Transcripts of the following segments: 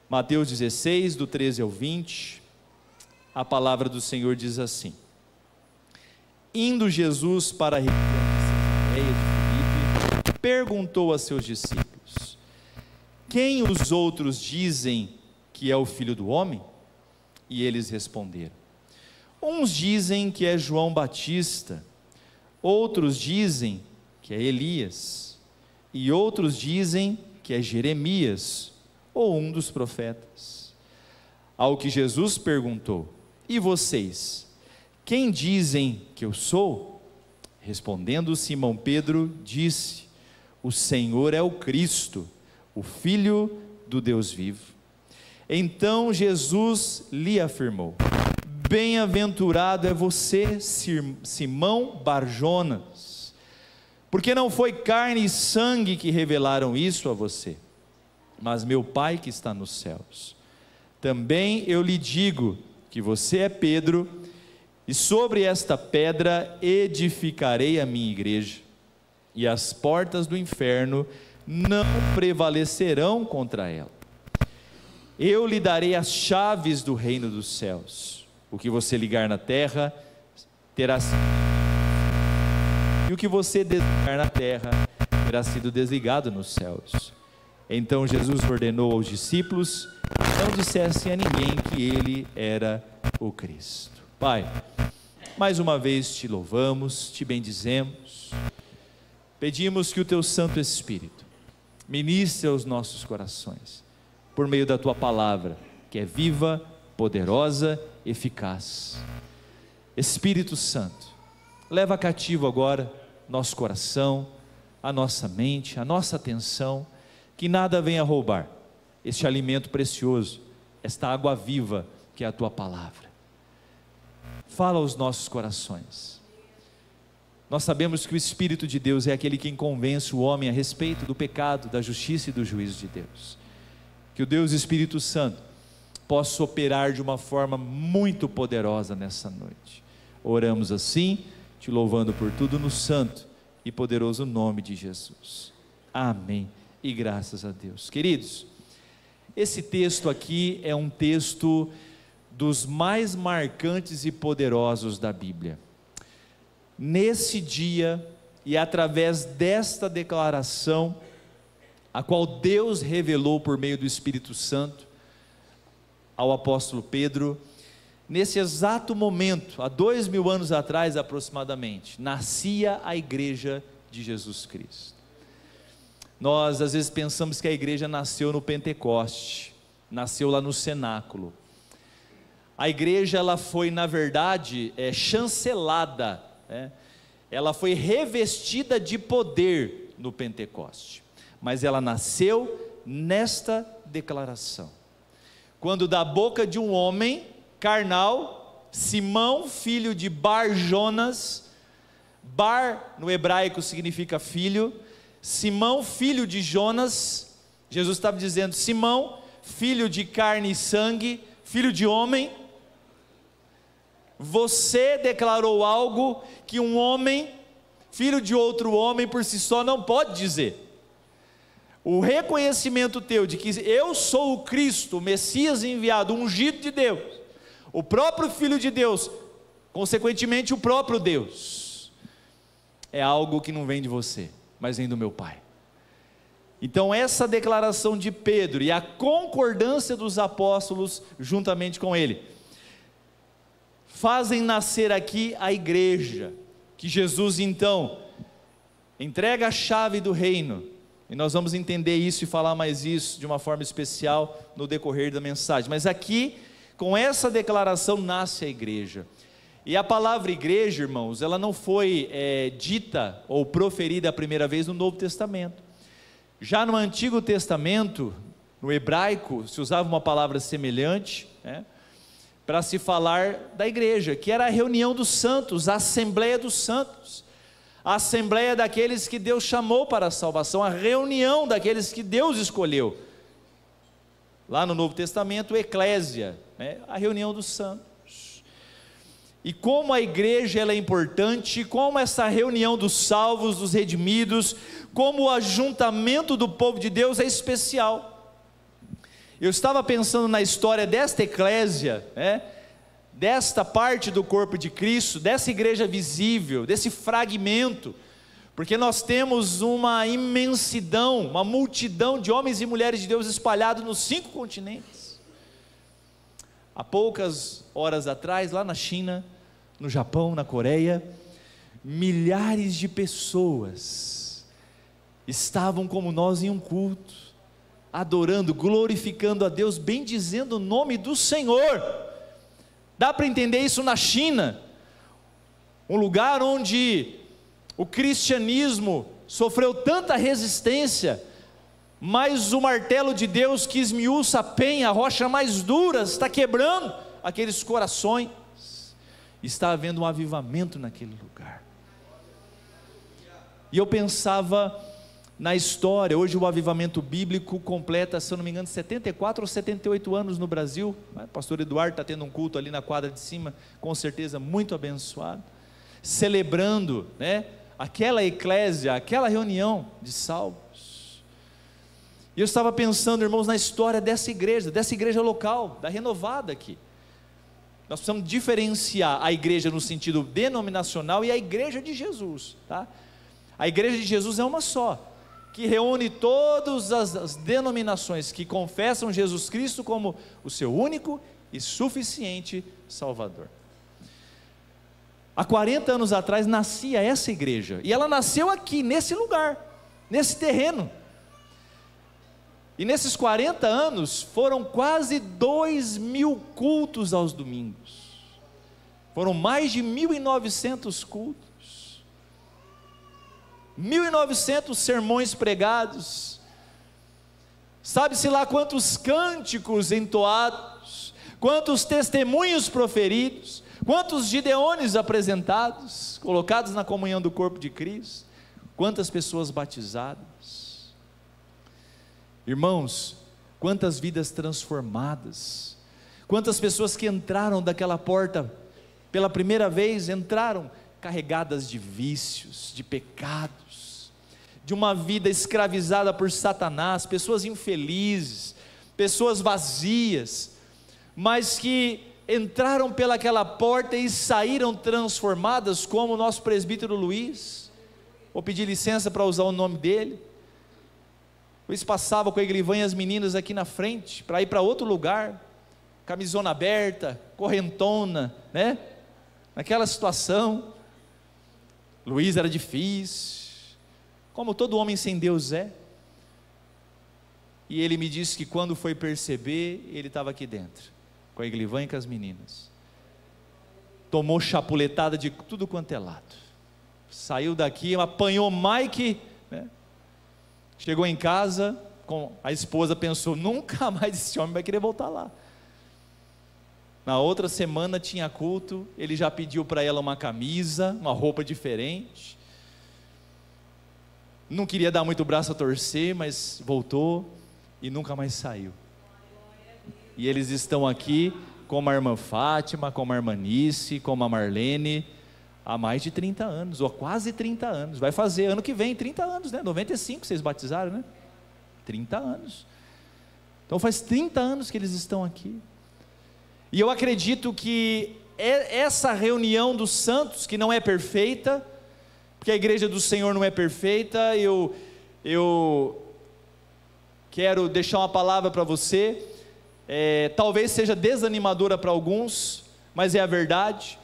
Mateus 16, do 13 ao 20, a palavra do Senhor diz assim: Indo Jesus para a região de Cesareia de Filipe, perguntou a seus discípulos: Quem os outros dizem que é o Filho do Homem? E eles responderam: Uns dizem que é João Batista, outros dizem que é Elias, e outros dizem que é Jeremias, ou um dos profetas. Ao que Jesus perguntou: E vocês, quem dizem que eu sou? Respondendo Simão Pedro, disse: O Senhor é o Cristo, o Filho do Deus vivo. Então Jesus lhe afirmou: Bem-aventurado é você, Simão Bar-Jonas, porque não foi carne e sangue que revelaram isso a você, mas meu Pai que está nos céus. Também eu lhe digo que você é Pedro, e sobre esta pedra edificarei a minha igreja, e as portas do inferno não prevalecerão contra ela. Eu lhe darei as chaves do reino dos céus. O que você ligar na terra terá sido, e o que você desligar na terra terá sido desligado nos céus. Então Jesus ordenou aos discípulos que não dissessem a ninguém que ele era o Cristo. Pai, mais uma vez te louvamos, te bendizemos, pedimos que o teu Santo Espírito ministre aos nossos corações, por meio da tua palavra, que é viva, poderosa, eficaz. Espírito Santo, leva cativo agora nosso coração, a nossa mente, a nossa atenção, que nada venha roubar este alimento precioso, esta água viva que é a tua palavra. Fala aos nossos corações. Nós sabemos que o Espírito de Deus é aquele que convence o homem a respeito do pecado, da justiça e do juízo de Deus. Que o Deus Espírito Santo possa operar de uma forma muito poderosa nessa noite. Oramos assim, te louvando por tudo no santo e poderoso nome de Jesus. Amém. E graças a Deus. Queridos, esse texto aqui é um texto dos mais marcantes e poderosos da Bíblia. Nesse dia, e através desta declaração, a qual Deus revelou por meio do Espírito Santo ao apóstolo Pedro, nesse exato momento, há 2000 anos atrás aproximadamente, nascia a igreja de Jesus Cristo. Nós às vezes pensamos que a igreja nasceu no Pentecoste, nasceu lá no cenáculo. A igreja, ela foi na verdade chancelada, ela foi revestida de poder no Pentecoste, mas ela nasceu nesta declaração, quando da boca de um homem carnal, Simão, filho de Bar-Jonas, Bar no hebraico significa filho, Simão, filho de Jonas, Jesus estava dizendo: Simão, filho de carne e sangue, filho de homem, você declarou algo que um homem, filho de outro homem, por si só não pode dizer. O reconhecimento teu de que eu sou o Cristo, o Messias enviado, o ungido de Deus, o próprio Filho de Deus, consequentemente o próprio Deus, é algo que não vem de você, mas vem do meu Pai. Então essa declaração de Pedro e a concordância dos apóstolos juntamente com ele, fazem nascer aqui a igreja, que Jesus então entrega a chave do reino, e nós vamos entender isso e falar mais isso de uma forma especial no decorrer da mensagem, mas aqui, com essa declaração nasce a igreja. E a palavra igreja, irmãos, ela não foi dita ou proferida a primeira vez no Novo Testamento. Já no Antigo Testamento, no hebraico, se usava uma palavra semelhante, para se falar da igreja, que era a reunião dos santos, a assembleia dos santos, a assembleia daqueles que Deus chamou para a salvação, a reunião daqueles que Deus escolheu. Lá no Novo Testamento, eclésia, a reunião dos santos. E como a igreja ela é importante, como essa reunião dos salvos, dos redimidos, como o ajuntamento do povo de Deus é especial. Eu estava pensando na história desta eclésia, desta parte do corpo de Cristo, dessa igreja visível, desse fragmento, porque nós temos uma imensidão, uma multidão de homens e mulheres de Deus espalhados nos 5 continentes. Há poucas horas atrás, lá na China, no Japão, na Coreia, milhares de pessoas estavam como nós em um culto, adorando, glorificando a Deus, bendizendo o nome do Senhor. Dá para entender isso na China, um lugar onde o cristianismo sofreu tanta resistência, mas o martelo de Deus que esmiuça a penha, a rocha mais dura, está quebrando aqueles corações. Está havendo um avivamento naquele lugar. E eu pensava na história, hoje o avivamento bíblico completa, se eu não me engano, 74 ou 78 anos no Brasil. O pastor Eduardo está tendo um culto ali na quadra de cima, com certeza muito abençoado, celebrando, aquela eclésia, aquela reunião de salvos. E eu estava pensando, irmãos, na história dessa igreja local, da Renovada aqui. Nós precisamos diferenciar a igreja no sentido denominacional e a igreja de Jesus, tá? A igreja de Jesus é uma só, que reúne todas as denominações que confessam Jesus Cristo como o seu único e suficiente Salvador. Há 40 anos atrás nascia essa igreja, e ela nasceu aqui, nesse lugar, nesse terreno, e nesses 40 anos, foram quase 2.000 cultos aos domingos, foram mais de 1.900 cultos, 1.900 sermões pregados, sabe-se lá quantos cânticos entoados, quantos testemunhos proferidos, quantos gideones apresentados, colocados na comunhão do corpo de Cristo, quantas pessoas batizadas, irmãos, quantas vidas transformadas, quantas pessoas que entraram daquela porta, pela primeira vez, entraram carregadas de vícios, de pecados, de uma vida escravizada por Satanás, pessoas infelizes, pessoas vazias, mas que entraram pelaquela porta e saíram transformadas, como o nosso presbítero Luiz. Vou pedir licença para usar o nome dele. Luiz passava com a Eglivan e as meninas aqui na frente, para ir para outro lugar, camisona aberta, correntona, naquela situação. Luiz era difícil, como todo homem sem Deus é, e ele me disse que quando foi perceber, ele estava aqui dentro, com a Eglivan e com as meninas, tomou chapuletada de tudo quanto é lado, saiu daqui, apanhou Mike, chegou em casa, a esposa pensou, nunca mais esse homem vai querer voltar lá. Na outra semana tinha culto, ele já pediu para ela uma camisa, uma roupa diferente, não queria dar muito braço a torcer, mas voltou e nunca mais saiu. E eles estão aqui como a irmã Fátima, como a irmã Nice, como a Marlene, há mais de 30 anos, ou quase 30 anos, vai fazer ano que vem 30 anos, 95 vocês batizaram, 30 anos, então faz 30 anos que eles estão aqui, e eu acredito que essa reunião dos santos, que não é perfeita, porque a igreja do Senhor não é perfeita, eu quero deixar uma palavra para você, talvez seja desanimadora para alguns, mas é a verdade.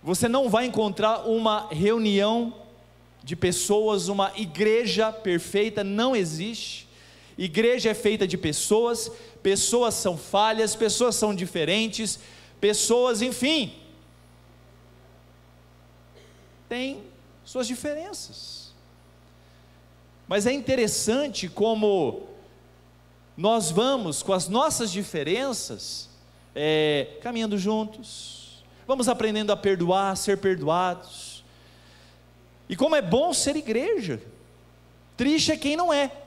Você não vai encontrar uma reunião de pessoas, uma igreja perfeita, não existe. Igreja é feita de pessoas, pessoas são falhas, pessoas são diferentes, pessoas, enfim, têm suas diferenças. Mas é interessante como nós vamos com as nossas diferenças, caminhando juntos, vamos aprendendo a perdoar, a ser perdoados, e como é bom ser igreja, triste é quem não é.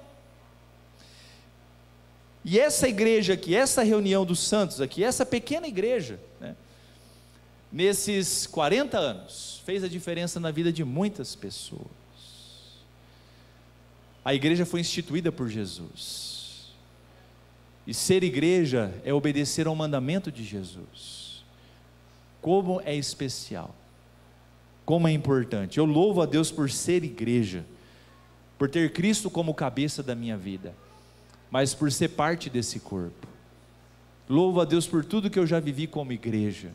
E essa igreja aqui, essa reunião dos santos aqui, essa pequena igreja, nesses 40 anos, fez a diferença na vida de muitas pessoas. A igreja foi instituída por Jesus, E ser igreja é obedecer ao mandamento de Jesus. Como é especial, como é importante. Eu louvo a Deus por ser igreja, por ter Cristo como cabeça da minha vida, mas por ser parte desse corpo. Louvo a Deus por tudo que eu já vivi como igreja,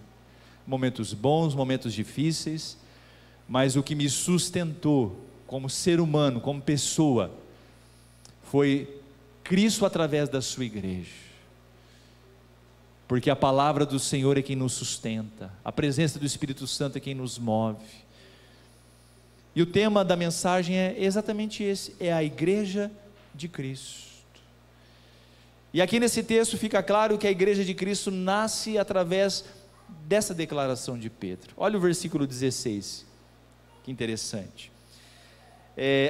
momentos bons, momentos difíceis, mas o que me sustentou como ser humano, como pessoa, foi Cristo através da sua igreja, porque a palavra do Senhor é quem nos sustenta, a presença do Espírito Santo é quem nos move. E o tema da mensagem é exatamente esse, é a igreja de Cristo. E aqui nesse texto fica claro que a igreja de Cristo nasce através dessa declaração de Pedro. Olha o versículo 16, que interessante.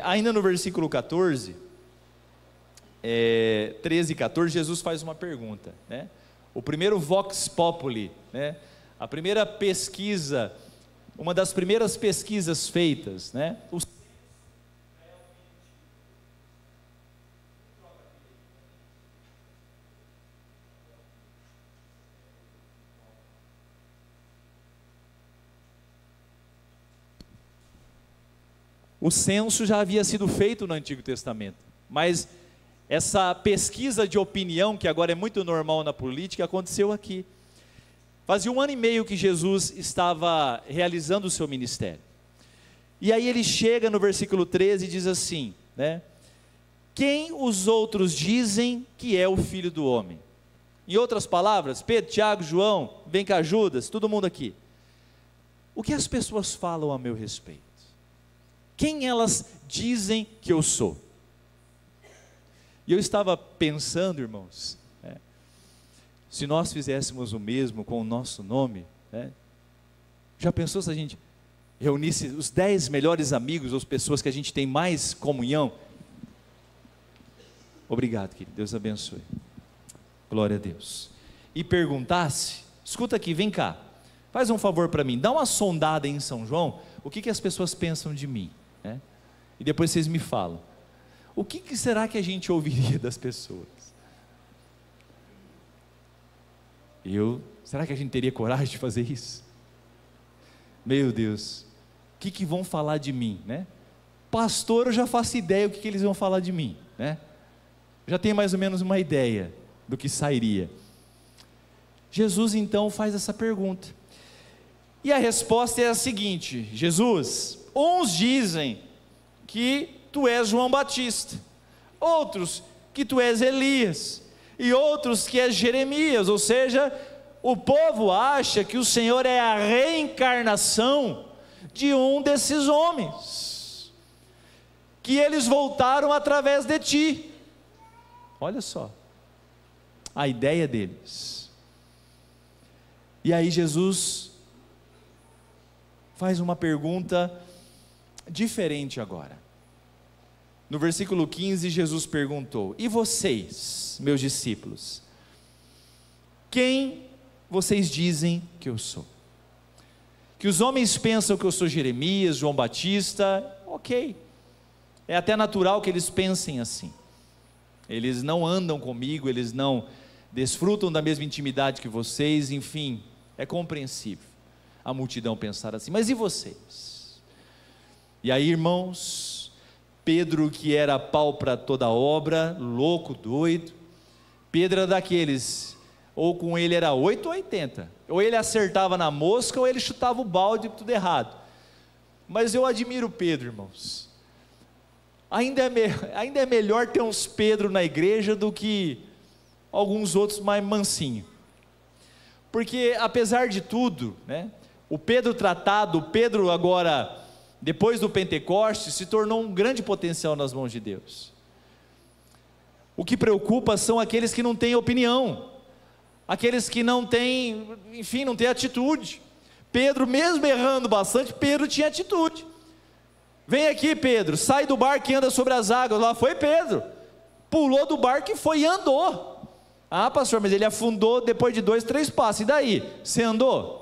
Ainda no versículo 14, 13 e 14, Jesus faz uma pergunta, né? O primeiro Vox Populi, né? A primeira pesquisa, uma das primeiras pesquisas feitas, né? O censo já havia sido feito no Antigo Testamento, mas essa pesquisa de opinião, que agora é muito normal na política, aconteceu aqui. Fazia 1 ano e meio que Jesus estava realizando o seu ministério. E aí ele chega no versículo 13 e diz assim, né? Quem os outros dizem que é o Filho do Homem? Em outras palavras, Pedro, Tiago, João, vem cá Judas, todo mundo aqui. O que as pessoas falam a meu respeito? Quem elas dizem que eu sou? E eu estava pensando, irmãos, se nós fizéssemos o mesmo com o nosso nome, já pensou se a gente reunisse os 10 melhores amigos, ou as pessoas que a gente tem mais comunhão? Obrigado, querido, Deus abençoe, glória a Deus. E perguntasse, escuta aqui, vem cá, faz um favor para mim, dá uma sondada em São João, o que as pessoas pensam de mim, e depois vocês me falam. O que será que a gente ouviria das pessoas? Será que a gente teria coragem de fazer isso? Meu Deus, o que vão falar de mim, né? Pastor, eu já faço ideia o que eles vão falar de mim, né? Já tenho mais ou menos uma ideia do que sairia. Jesus então faz essa pergunta, e a resposta é a seguinte: Jesus, uns dizem que tu és João Batista, outros que tu és Elias, e outros que és Jeremias. Ou seja, o povo acha que o Senhor é a reencarnação de um desses homens, que eles voltaram através de ti. Olha só a ideia deles. E aí Jesus faz uma pergunta diferente agora. No versículo 15, Jesus perguntou: e vocês, meus discípulos, quem vocês dizem que eu sou? Que os homens pensam que eu sou Jeremias, João Batista, ok, é até natural que eles pensem assim. Eles não andam comigo, eles não desfrutam da mesma intimidade que vocês, enfim, é compreensível a multidão pensar assim. Mas e vocês? E aí, irmãos, Pedro, que era pau para toda obra, louco, doido, Pedro era daqueles, ou com ele era 8 ou 80, ou ele acertava na mosca, ou ele chutava o balde, tudo errado. Mas eu admiro Pedro, irmãos. Ainda é melhor ter uns Pedro na igreja do que alguns outros mais mansinhos, porque apesar de tudo, o Pedro tratado, o Pedro agora, depois do Pentecostes, se tornou um grande potencial nas mãos de Deus. O que preocupa são aqueles que não têm opinião, aqueles que não têm, enfim, não têm atitude. Pedro, mesmo errando bastante, Pedro tinha atitude. Vem aqui, Pedro, sai do barco e anda sobre as águas. Lá foi Pedro, pulou do barco e foi e andou. Ah, pastor, mas ele afundou depois de 2, 3 passos, e daí? Você andou?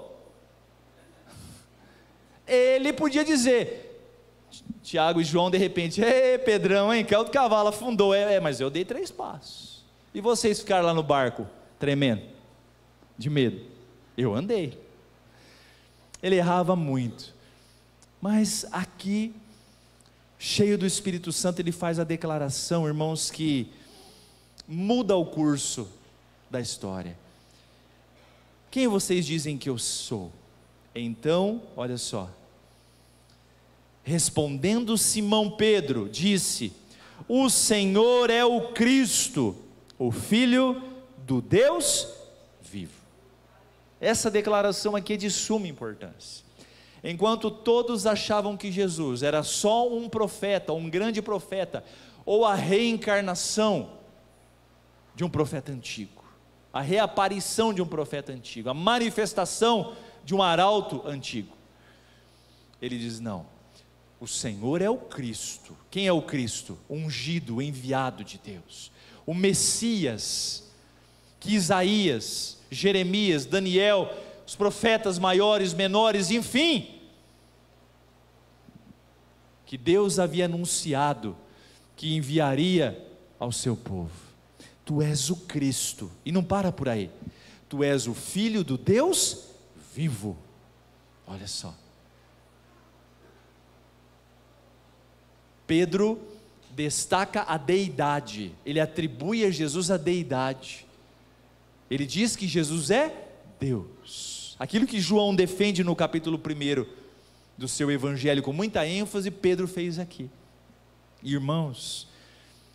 Ele podia dizer, Tiago e João de repente, ei Pedrão, hein, caiu do cavalo, afundou, mas eu dei 3 passos, E vocês ficaram lá no barco, tremendo, de medo? Eu andei. Ele errava muito, mas aqui, cheio do Espírito Santo, ele faz a declaração, irmãos, que muda o curso da história. Quem vocês dizem que eu sou? Então, olha só, respondendo Simão Pedro, disse: o Senhor é o Cristo, o Filho do Deus vivo. Essa declaração aqui é de suma importância. Enquanto todos achavam que Jesus era só um profeta, um grande profeta, ou a reencarnação de um profeta antigo, a reaparição de um profeta antigo, a manifestação de um arauto antigo, ele diz: não, o Senhor é o Cristo. Quem é o Cristo? O ungido, o enviado de Deus, o Messias, que Isaías, Jeremias, Daniel, os profetas maiores, menores, enfim, que Deus havia anunciado que enviaria ao seu povo. Tu és o Cristo, e não para por aí, tu és o Filho do Deus vivo. Olha só, Pedro destaca a deidade, ele atribui a Jesus a deidade, ele diz que Jesus é Deus, aquilo que João defende no capítulo 1 do seu evangelho com muita ênfase, Pedro fez aqui. Irmãos,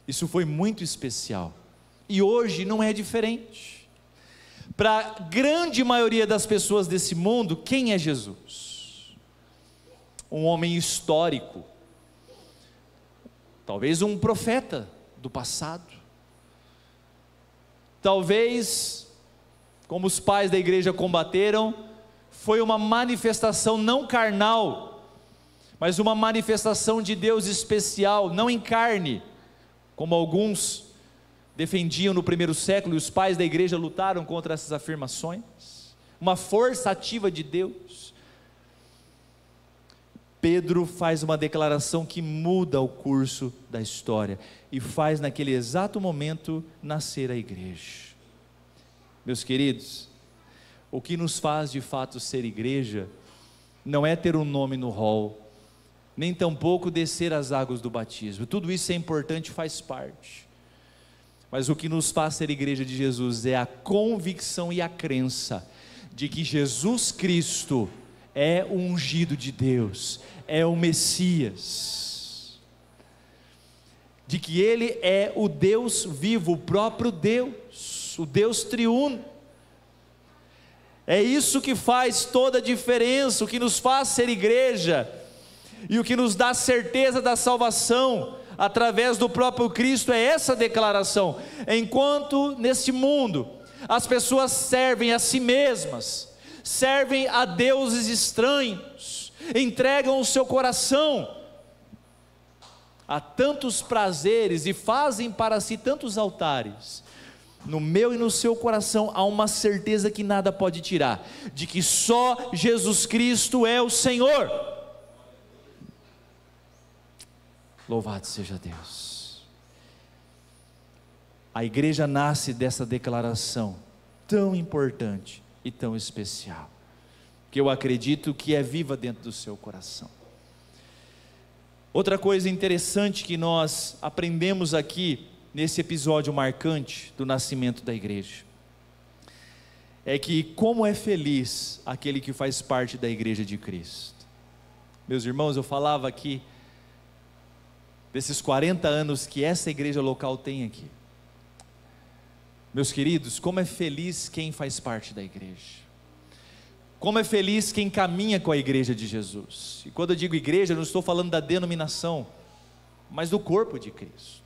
isso foi muito especial, e hoje não é diferente. Para a grande maioria das pessoas desse mundo, quem é Jesus? Um homem histórico, talvez um profeta do passado, talvez, como os pais da igreja combateram, foi uma manifestação não carnal, mas uma manifestação de Deus especial, não em carne, como alguns defendiam no primeiro século, e os pais da igreja lutaram contra essas afirmações, uma força ativa de Deus. Pedro faz uma declaração que muda o curso da história, e faz naquele exato momento nascer a igreja. Meus queridos, o que nos faz de fato ser igreja, não é ter um nome no hall, nem tampouco descer as águas do batismo, tudo isso é importante, faz parte, mas o que nos faz ser igreja de Jesus é a convicção e a crença de que Jesus Cristo é o ungido de Deus, é o Messias, de que Ele é o Deus vivo, o próprio Deus, o Deus triuno. É isso que faz toda a diferença, o que nos faz ser igreja, e o que nos dá certeza da salvação, através do próprio Cristo, é essa declaração. Enquanto neste mundo, as pessoas servem a si mesmas, servem a deuses estranhos, entregam o seu coração a tantos prazeres, e fazem para si tantos altares, no meu e no seu coração há uma certeza que nada pode tirar, de que só Jesus Cristo é o Senhor. Louvado seja Deus. A igreja nasce dessa declaração tão importante e tão especial, que eu acredito que é viva dentro do seu coração. Outra coisa interessante que nós aprendemos aqui, nesse episódio marcante do nascimento da igreja, é que como é feliz aquele que faz parte da igreja de Cristo. Meus irmãos, eu falava aqui desses 40 anos que essa igreja local tem aqui. Meus queridos, como é feliz quem faz parte da igreja, como é feliz quem caminha com a igreja de Jesus. E quando eu digo igreja, eu não estou falando da denominação, mas do corpo de Cristo.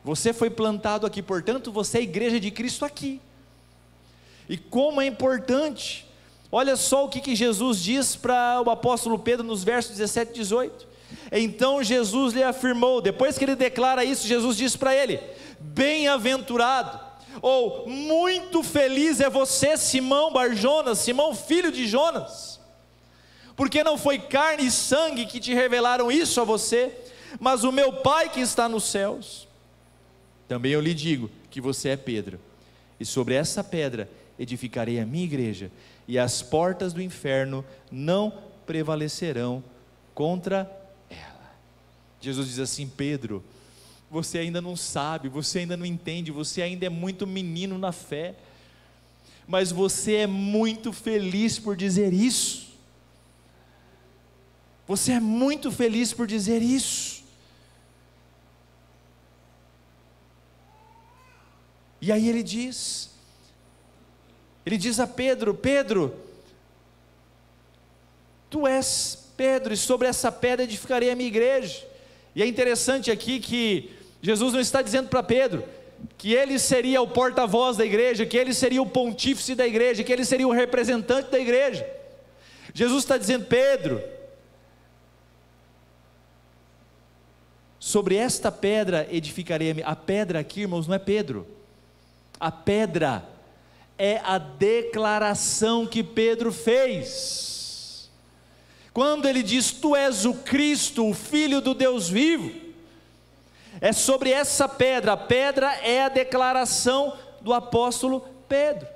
Você foi plantado aqui, portanto você é a igreja de Cristo aqui. E como é importante, olha só o que Jesus diz para o apóstolo Pedro nos versos 17 e 18. Então Jesus lhe afirmou, depois que ele declara isso, Jesus diz para ele: bem-aventurado, ou muito feliz é você, Simão Bar-Jonas, Simão filho de Jonas, porque não foi carne e sangue que te revelaram isso a você, mas o meu Pai que está nos céus. Também eu lhe digo, que porque você é Pedro, e sobre essa pedra edificarei a minha igreja, e as portas do inferno não prevalecerão contra ela. Jesus diz assim: Pedro, você ainda não sabe, você ainda não entende, você ainda é muito menino na fé, mas você é muito feliz por dizer isso. Você é muito feliz por dizer isso. E aí ele diz a Pedro: Pedro, tu és Pedro, e sobre essa pedra edificarei a minha igreja. E é interessante aqui que Jesus não está dizendo para Pedro que ele seria o porta-voz da igreja, que ele seria o pontífice da igreja, que ele seria o representante da igreja. Jesus está dizendo: Pedro, sobre esta pedra edificarei a minha. A pedra aqui, irmãos, não é Pedro. A pedra é a declaração que Pedro fez. Quando ele diz: tu és o Cristo, o Filho do Deus vivo, é sobre essa pedra. A pedra é a declaração do apóstolo Pedro.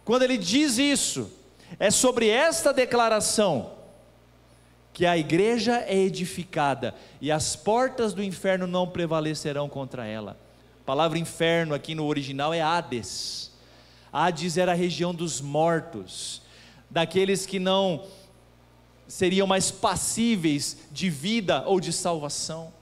Quando ele diz isso, é sobre esta declaração que a igreja é edificada, e as portas do inferno não prevalecerão contra ela. A palavra inferno aqui no original é Hades. Hades era a região dos mortos, daqueles que não seriam mais passíveis de vida ou de salvação.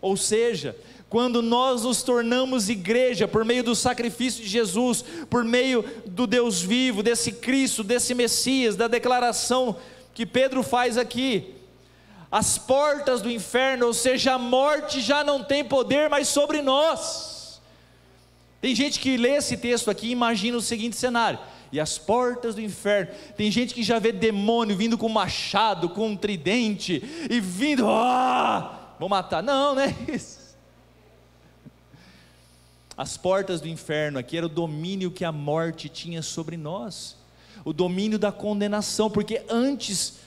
Ou seja, quando nós nos tornamos igreja, por meio do sacrifício de Jesus, por meio do Deus vivo, desse Cristo, desse Messias, da declaração que Pedro faz aqui, as portas do inferno, ou seja, a morte já não tem poder mais sobre nós. Tem gente que lê esse texto aqui e imagina o seguinte cenário: e as portas do inferno, tem gente que já vê demônio vindo com machado, com um tridente, e vindo, vou matar. Não, não é isso. As portas do inferno aqui era o domínio que a morte tinha sobre nós, o domínio da condenação, porque antes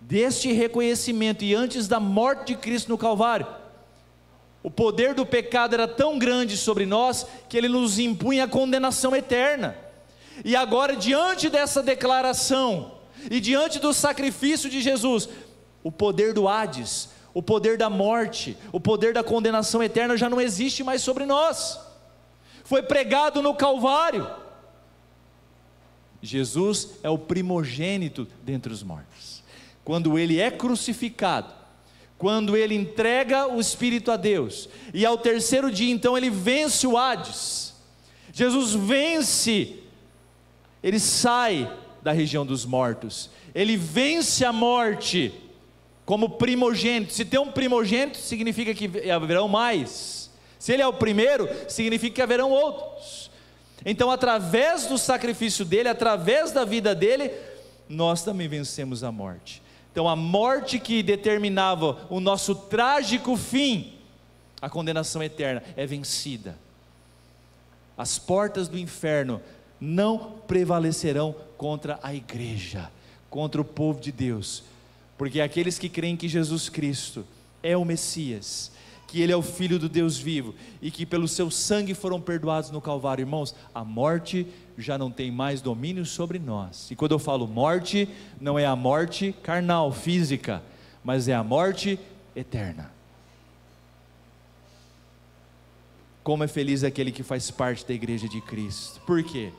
deste reconhecimento e antes da morte de Cristo no Calvário, o poder do pecado era tão grande sobre nós, que ele nos impunha a condenação eterna. E agora, diante dessa declaração, e diante do sacrifício de Jesus, o poder do Hades, o poder da morte, o poder da condenação eterna já não existe mais sobre nós. Foi pregado no Calvário. Jesus é o primogênito dentre os mortos. Quando ele é crucificado, quando ele entrega o Espírito a Deus, e ao terceiro dia então ele vence o Hades, Jesus vence, ele sai da região dos mortos, ele vence a morte como primogênito. Se tem um primogênito, significa que haverão mais. Se ele é o primeiro, significa que haverão outros. Então, através do sacrifício dele, através da vida dele, nós também vencemos a morte. Então, a morte que determinava o nosso trágico fim, a condenação eterna, é vencida. As portas do inferno não prevalecerão contra a igreja, contra o povo de Deus, porque aqueles que creem que Jesus Cristo é o Messias, que ele é o Filho do Deus vivo, e que pelo seu sangue foram perdoados no Calvário, irmãos, a morte já não tem mais domínio sobre nós. E quando eu falo morte, não é a morte carnal, física, mas é a morte eterna. Como é feliz aquele que faz parte da igreja de Cristo. Por quê?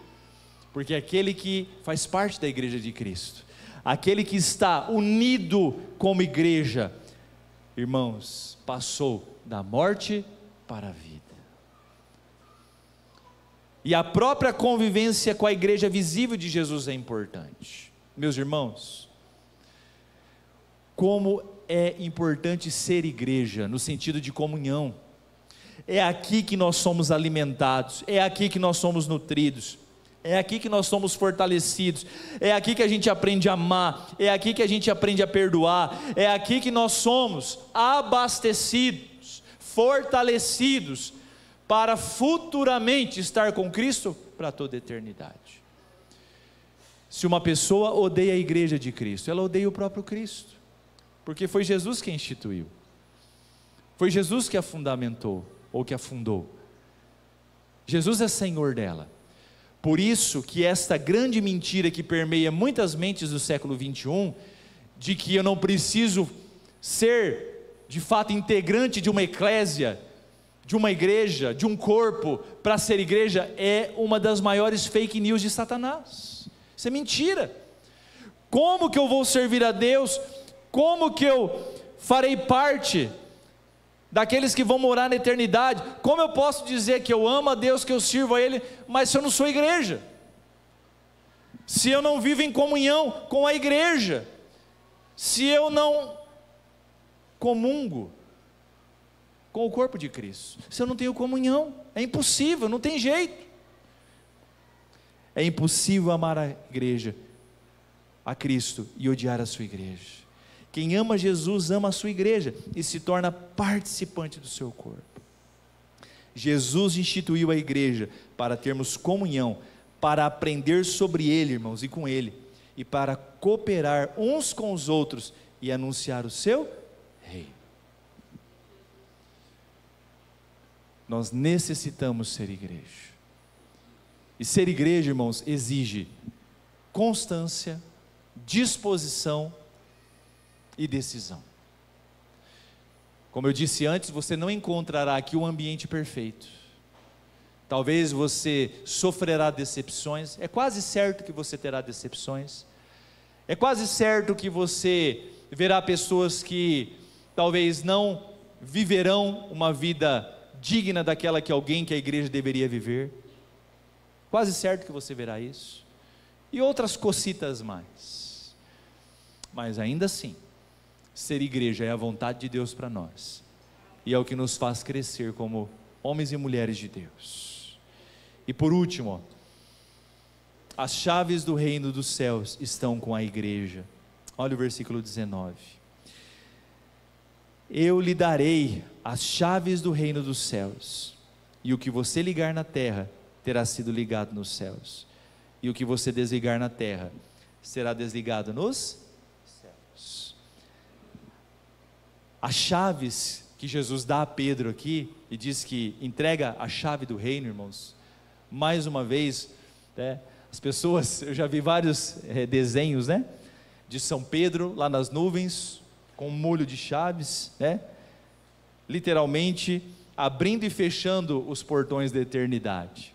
Porque aquele que faz parte da igreja de Cristo, aquele que está unido como igreja, irmãos, passou da morte para a vida. E a própria convivência com a igreja visível de Jesus é importante. Meus irmãos, como é importante ser igreja, no sentido de comunhão. É aqui que nós somos alimentados, é aqui que nós somos nutridos, é aqui que nós somos fortalecidos, é aqui que a gente aprende a amar, é aqui que a gente aprende a perdoar, é aqui que nós somos abastecidos, fortalecidos, para futuramente estar com Cristo para toda a eternidade. Se uma pessoa odeia a igreja de Cristo, ela odeia o próprio Cristo, porque foi Jesus quem instituiu, foi Jesus que a fundamentou, ou que a fundou. Jesus é Senhor dela. Por isso que esta grande mentira que permeia muitas mentes do século 21, de que eu não preciso ser de fato integrante de uma eclésia, de uma igreja, de um corpo, para ser igreja, é uma das maiores fake news de Satanás. Isso é mentira. Como que eu vou servir a Deus? Como que eu farei parte daqueles que vão morar na eternidade? Como eu posso dizer que eu amo a Deus, que eu sirvo a Ele, mas se eu não sou igreja? Se eu não vivo em comunhão com a igreja? Se eu não comungo com o corpo de Cristo? Se eu não tenho comunhão? É impossível, não tem jeito. É impossível amar a igreja, a Cristo, e odiar a sua igreja. Quem ama Jesus ama a sua igreja e se torna participante do seu corpo. Jesus instituiu a igreja para termos comunhão, para aprender sobre Ele, irmãos, e com Ele, e para cooperar uns com os outros e anunciar o seu Rei. Nós necessitamos ser igreja. E ser igreja, irmãos, exige constância, disposição e decisão. Como eu disse antes, você não encontrará aqui um ambiente perfeito. Talvez você sofrerá decepções, é quase certo que você terá decepções, é quase certo que você verá pessoas que talvez não viverão uma vida digna daquela que alguém que a igreja deveria viver, quase certo que você verá isso, e outras cocitas mais, mas ainda assim, ser igreja é a vontade de Deus para nós, e é o que nos faz crescer como homens e mulheres de Deus. E por último, as chaves do reino dos céus estão com a igreja. Olha o versículo 19: eu lhe darei as chaves do reino dos céus, e o que você ligar na terra terá sido ligado nos céus, e o que você desligar na terra será desligado nos céus. As chaves que Jesus dá a Pedro aqui, e diz que entrega a chave do reino, irmãos, mais uma vez, as pessoas, eu já vi vários desenhos, de São Pedro lá nas nuvens, com um molho de chaves, literalmente abrindo e fechando os portões da eternidade.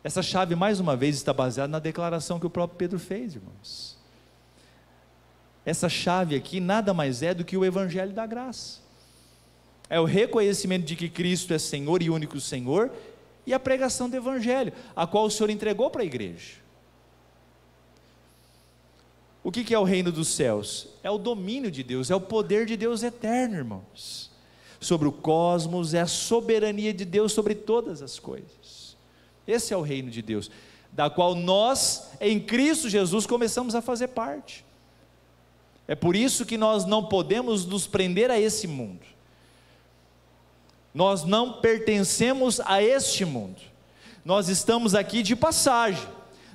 Essa chave, mais uma vez, está baseada na declaração que o próprio Pedro fez, irmãos. Essa chave aqui nada mais é do que o Evangelho da graça, é o reconhecimento de que Cristo é Senhor e único Senhor, e a pregação do Evangelho, a qual o Senhor entregou para a igreja. O que é o reino dos céus? É o domínio de Deus, é o poder de Deus eterno, irmãos, sobre o cosmos, é a soberania de Deus sobre todas as coisas. Esse é o reino de Deus, da qual nós, em Cristo Jesus, começamos a fazer parte. É por isso que nós não podemos nos prender a esse mundo. Nós não pertencemos a este mundo, nós estamos aqui de passagem,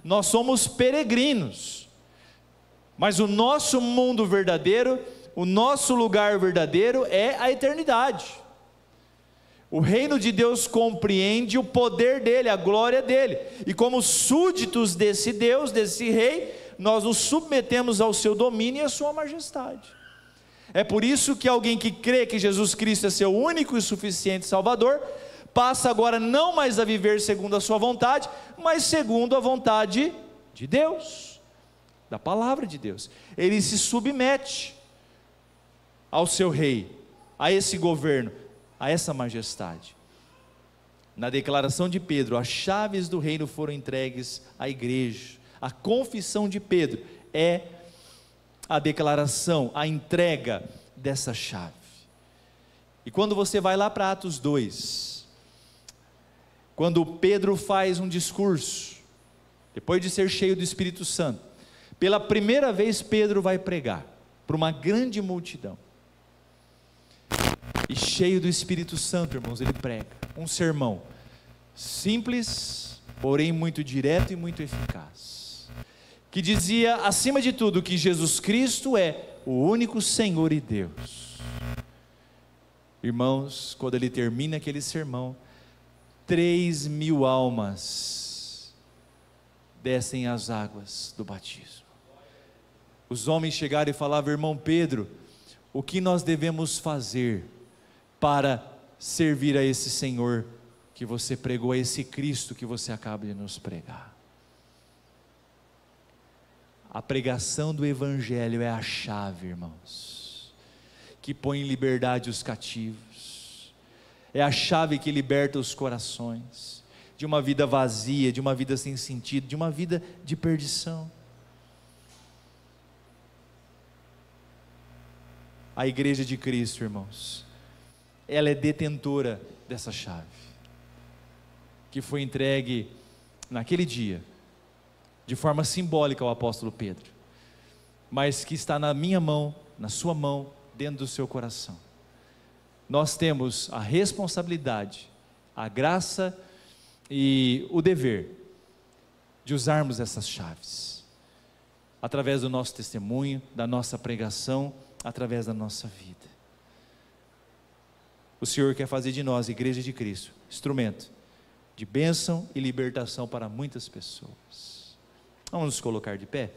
nós somos peregrinos, mas o nosso mundo verdadeiro, o nosso lugar verdadeiro é a eternidade. O reino de Deus compreende o poder dele, a glória dele, e como súditos desse Deus, desse rei, nós nos submetemos ao seu domínio e à sua majestade. É por isso que alguém que crê que Jesus Cristo é seu único e suficiente Salvador, passa agora não mais a viver segundo a sua vontade, mas segundo a vontade de Deus, da palavra de Deus. Ele se submete ao seu rei, a esse governo, a essa majestade. Na declaração de Pedro, as chaves do reino foram entregues à igreja. A confissão de Pedro é a declaração, a entrega dessa chave. E quando você vai lá para Atos 2, quando Pedro faz um discurso, depois de ser cheio do Espírito Santo, pela primeira vez Pedro vai pregar para uma grande multidão, e cheio do Espírito Santo, irmãos, ele prega um sermão simples, porém muito direto e muito eficaz, que dizia, acima de tudo, que Jesus Cristo é o único Senhor e Deus. Irmãos, quando ele termina aquele sermão, 3.000 almas descem às águas do batismo. Os homens chegaram e falavam: irmão Pedro, o que nós devemos fazer para servir a esse Senhor que você pregou, a esse Cristo que você acaba de nos pregar? A pregação do Evangelho é a chave, irmãos, que põe em liberdade os cativos, é a chave que liberta os corações de uma vida vazia, de uma vida sem sentido, de uma vida de perdição. A igreja de Cristo, irmãos, ela é detentora dessa chave, que foi entregue naquele dia, de forma simbólica ao apóstolo Pedro, mas que está na minha mão, na sua mão, dentro do seu coração. Nós temos a responsabilidade, a graça e o dever de usarmos essas chaves, através do nosso testemunho, da nossa pregação, através da nossa vida. O Senhor quer fazer de nós, igreja de Cristo, instrumento de bênção e libertação para muitas pessoas. Vamos nos colocar de pé?